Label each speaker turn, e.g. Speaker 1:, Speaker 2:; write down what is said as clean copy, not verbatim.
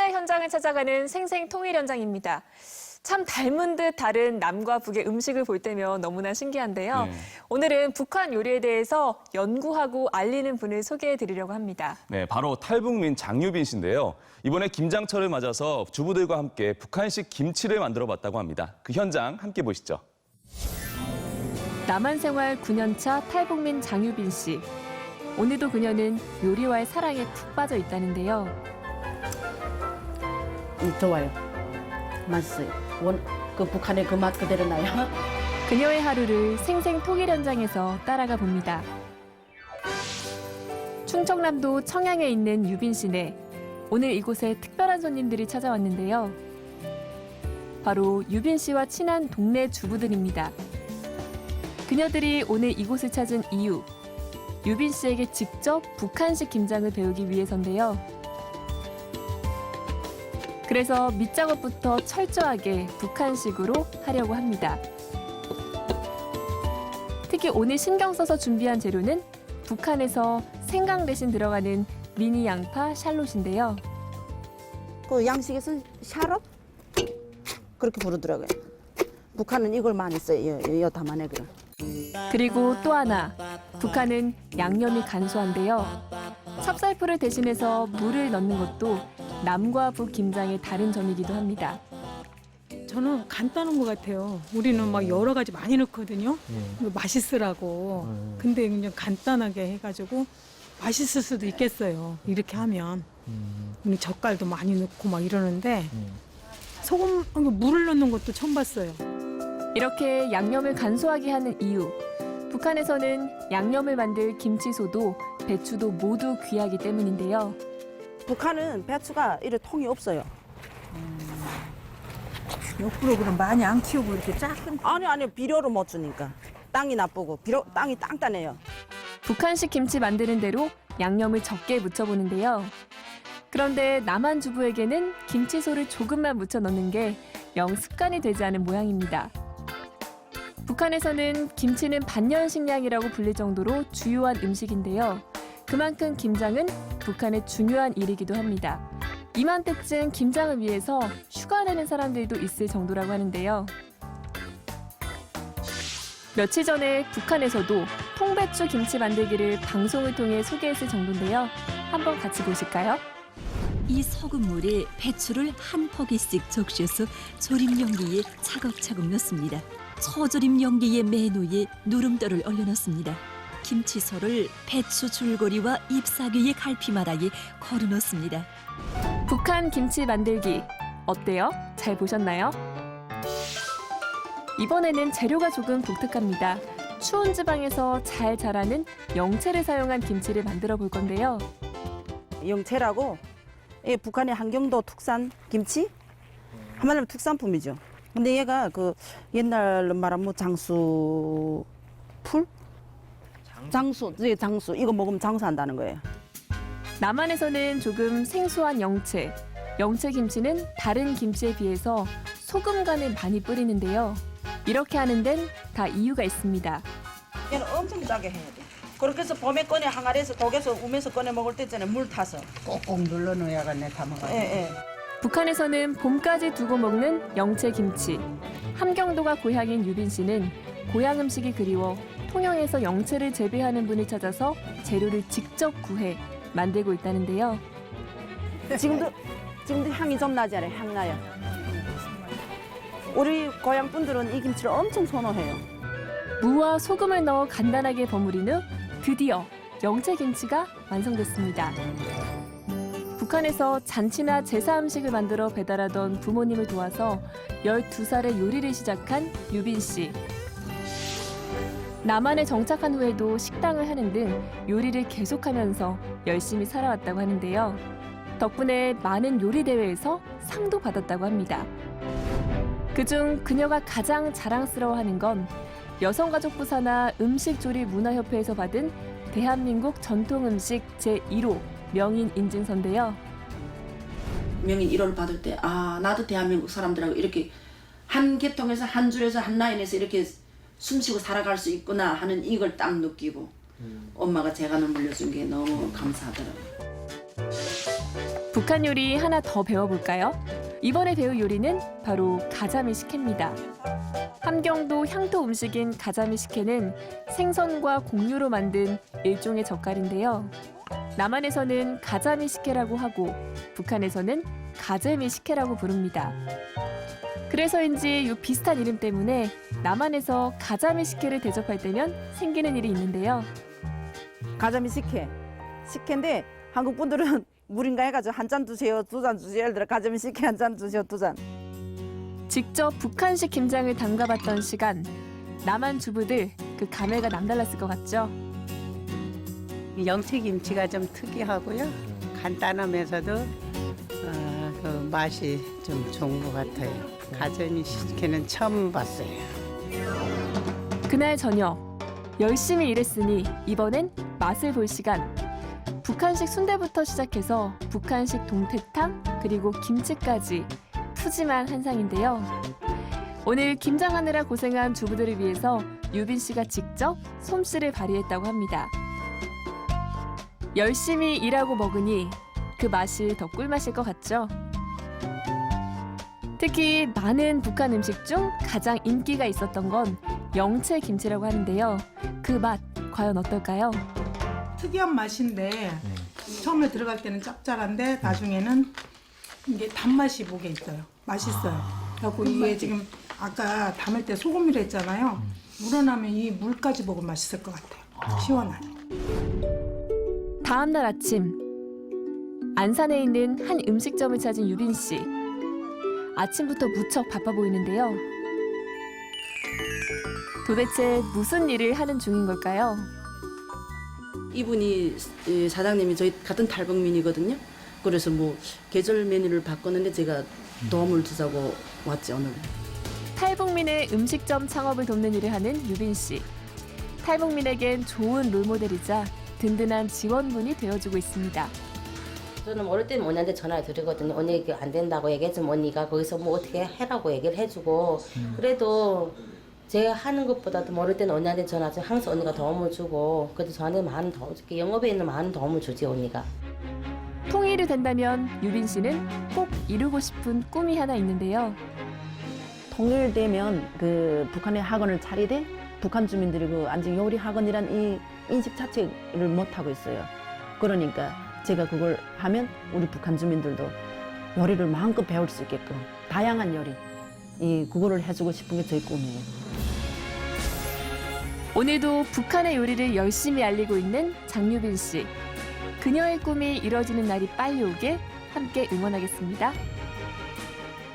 Speaker 1: 축제 현장을 찾아가는 생생통일 현장입니다. 참 닮은 듯 다른 남과 북의 음식을 볼 때면 너무나 신기한데요. 오늘은 북한 요리에 대해서 연구하고 알리는 분을 소개해 드리려고 합니다.
Speaker 2: 네, 바로 탈북민 장유빈 씨인데요. 이번에 김장철을 맞아서 주부들과 함께 북한식 김치를 만들어 봤다고 합니다. 그 현장 함께 보시죠.
Speaker 1: 남한 생활 9년차 탈북민 장유빈 씨. 오늘도 그녀는 요리와의 사랑에 푹 빠져 있다는데요.
Speaker 3: 좋아요. 맛있어요. 그 북한의 그 맛 그대로 나요.
Speaker 1: 그녀의 하루를 생생통일 현장에서 따라가 봅니다. 충청남도 청양에 있는 유빈 씨네. 오늘 이곳에 특별한 손님들이 찾아왔는데요. 바로 유빈 씨와 친한 동네 주부들입니다. 그녀들이 오늘 이곳을 찾은 이유. 유빈 씨에게 직접 북한식 김장을 배우기 위해서인데요. 그래서 밑작업부터 철저하게 북한식으로 하려고 합니다. 특히 오늘 신경 써서 준비한 재료는 북한에서 생강 대신 들어가는 미니 양파 샬롯인데요.
Speaker 3: 그 양식에서는 샤롯? 그렇게 부르더라고요. 북한은 이걸 많이 써요. 요 담아내 그럼.
Speaker 1: 그리고 또 하나, 북한은 양념이 간소한데요. 찹쌀풀을 대신해서 물을 넣는 것도 남과 북 김장의 다른 점이기도 합니다.
Speaker 4: 저는 간단한 것 같아요. 우리는 막 여러 가지 많이 넣거든요. 맛있으라고. 근데 그냥 간단하게 해가지고 맛있을 수도 있겠어요. 이렇게 하면. 우리 젓갈도 많이 넣고 막 이러는데 소금, 물을 넣는 것도 처음 봤어요.
Speaker 1: 이렇게 양념을 간소하게 하는 이유. 북한에서는 양념을 만들 김치소도 배추도 모두 귀하기 때문인데요.
Speaker 3: 북한은 배추가 이래 통이 없어요.
Speaker 5: 옆으로 그럼 많이 안 키우고 이렇게 작은
Speaker 3: 아니 비료를 못 주니까 땅이 나쁘고 땅이 단단해요.
Speaker 1: 북한식 김치 만드는 대로 양념을 적게 묻혀보는데요. 그런데 남한 주부에게는 김치소를 조금만 묻혀 넣는 게 영 습관이 되지 않은 모양입니다. 북한에서는 김치는 반년식량이라고 불릴 정도로 주요한 음식인데요. 그만큼 김장은 북한의 중요한 일이기도 합니다. 이맘때쯤 김장을 위해서 휴가 내는 사람들도 있을 정도라고 하는데요. 며칠 전에 북한에서도 통배추 김치 만들기를 방송을 통해 소개했을 정도인데요. 한번 같이 보실까요?
Speaker 6: 이 소금물에 배추를 한 포기씩 적셔서 조림 용기에 차곡차곡 넣습니다. 초조림 용기의 맨 위에 누름돌을 올려놓습니다. 김치소를 배추 줄거리와 잎사귀의 갈피마다에 걸어 넣습니다.
Speaker 1: 북한 김치 만들기 어때요? 잘 보셨나요? 이번에는 재료가 조금 독특합니다. 추운 지방에서 잘 자라는 영채를 사용한 김치를 만들어 볼 건데요.
Speaker 3: 영채라고 이게 북한의 한경도 특산 김치? 한마디로 특산품이죠. 근데 얘가 그 옛날로 말하면 뭐 장수 풀? 장수 이거 먹으면 장수한다는 거예요.
Speaker 1: 남한에서는 조금 생소한 영채. 영채 김치는 다른 김치에 비해서 소금 간을 많이 뿌리는데요. 이렇게 하는 데는 다 이유가 있습니다.
Speaker 3: 얘는 엄청 짜게 해야 돼. 그렇게 해서 봄에 꺼내 항아리에서 독에서 우면서 꺼내 먹을 때 있잖아요. 물 타서.
Speaker 5: 꼭꼭 눌러놓아야겠네 다 먹어야
Speaker 3: 예.
Speaker 1: 북한에서는 봄까지 두고 먹는 영채 김치. 함경도가 고향인 유빈 씨는 고향 음식이 그리워 통영에서 영채를 재배하는 분을 찾아서 재료를 직접 구해 만들고 있다는데요.
Speaker 3: 지금도 향이 좀 나지 않아요? 향 나요. 우리 고향 분들은 이 김치를 엄청 선호해요.
Speaker 1: 무와 소금을 넣어 간단하게 버무린 후 드디어 영채 김치가 완성됐습니다. 북한에서 잔치나 제사 음식을 만들어 배달하던 부모님을 도와서 12살에 요리를 시작한 유빈 씨. 남한에 정착한 후에도 식당을 하는 등 요리를 계속하면서 열심히 살아왔다고 하는데요. 덕분에 많은 요리 대회에서 상도 받았다고 합니다. 그중 그녀가 가장 자랑스러워하는 건 여성가족부 산하 음식조리문화협회에서 받은 대한민국 전통음식 제1호 명인 인증서인데요.
Speaker 7: 명인 1호를 받을 때 나도 대한민국 사람들하고 이렇게 한 계통에서 한 줄에서 한 라인에서 이렇게 숨쉬고 살아갈 수 있구나 하는 이걸 딱 느끼고 엄마가 재간을 물려준 게 너무 감사하더라고요.
Speaker 1: 북한 요리 하나 더 배워볼까요? 이번에 배울 요리는 바로 가자미 식혜입니다. 함경도 향토 음식인 가자미 식혜는 생선과 곡류로 만든 일종의 젓갈인데요. 남한에서는 가자미 식혜라고 하고 북한에서는 가재미 식혜라고 부릅니다. 그래서인지 이 비슷한 이름 때문에 남한에서 가자미 식혜를 대접할 때면 생기는 일이 있는데요.
Speaker 3: 가자미 식혜. 식혜인데 한국 분들은 물인가 해가지고 한 잔 주세요, 두 잔 주세요. 예를 들어 가자미 식혜 한 잔 주세요, 두 잔.
Speaker 1: 직접 북한식 김장을 담가봤던 시간, 남한 주부들 그 감회가 남달랐을 것 같죠?
Speaker 5: 영채김치가 좀 특이하고요. 간단하면서도 그 맛이 좀 좋은 것 같아요. 가자미 식혜는 처음 봤어요.
Speaker 1: 그날 저녁, 열심히 일했으니 이번엔 맛을 볼 시간. 북한식 순대부터 시작해서 북한식 동태탕 그리고 김치까지 푸짐한 한상인데요. 오늘 김장하느라 고생한 주부들을 위해서 유빈 씨가 직접 솜씨를 발휘했다고 합니다. 열심히 일하고 먹으니 그 맛이 더 꿀맛일 것 같죠? 특히 많은 북한 음식 중 가장 인기가 있었던 건 영채 김치라고 하는데요. 그 맛 과연 어떨까요?
Speaker 4: 특이한 맛인데 처음에 들어갈 때는 짭짤한데 나중에는 이게 단맛이 목에 있어요. 맛있어요. 그래갖고 이게 지금 아까 담을 때 소금이라 했잖아요. 우러나면 이 물까지 먹으면 맛있을 것 같아요. 시원하니.
Speaker 1: 다음 날 아침, 안산에 있는 한 음식점을 찾은 유빈 씨. 아침부터 무척 바빠 보이는데요. 도대체 무슨 일을 하는 중인 걸까요?
Speaker 7: 이분이 사장님이 저희 같은 탈북민이거든요. 그래서 뭐 계절 메뉴를 바꿨는데 제가 도움을 주자고 왔지 오늘.
Speaker 1: 탈북민의 음식점 창업을 돕는 일을 하는 유빈 씨. 탈북민에겐 좋은 롤모델이자 든든한 지원군이 되어주고 있습니다.
Speaker 8: 저는 어릴 때는 언니한테 전화를 드리거든요. 언니 이게 안 된다고 얘기했으면 언니가 거기서 뭐 어떻게 해라고 얘기를 해주고 그래도 제가 하는 것보다도 어릴 때는 언니한테 전화해서 항상 언니가 도움을 주고 그래도 저한테 많은 도움, 영업에 있는 많은 도움을 주지 언니가.
Speaker 1: 통일이 된다면 유빈 씨는 꼭 이루고 싶은 꿈이 하나 있는데요.
Speaker 3: 통일되면 그 북한의 학원을 차리되 북한 주민들이 그 안직 요리 학원이란 이 인식 자체를 못 하고 있어요. 그러니까 제가 그걸 하면 우리 북한 주민들도 요리를 마음껏 배울 수 있게끔 다양한 요리 그거를 해주고 싶은 게 저희 꿈이에요.
Speaker 1: 오늘도 북한의 요리를 열심히 알리고 있는 장유빈 씨. 그녀의 꿈이 이뤄지는 날이 빨리 오길 함께 응원하겠습니다.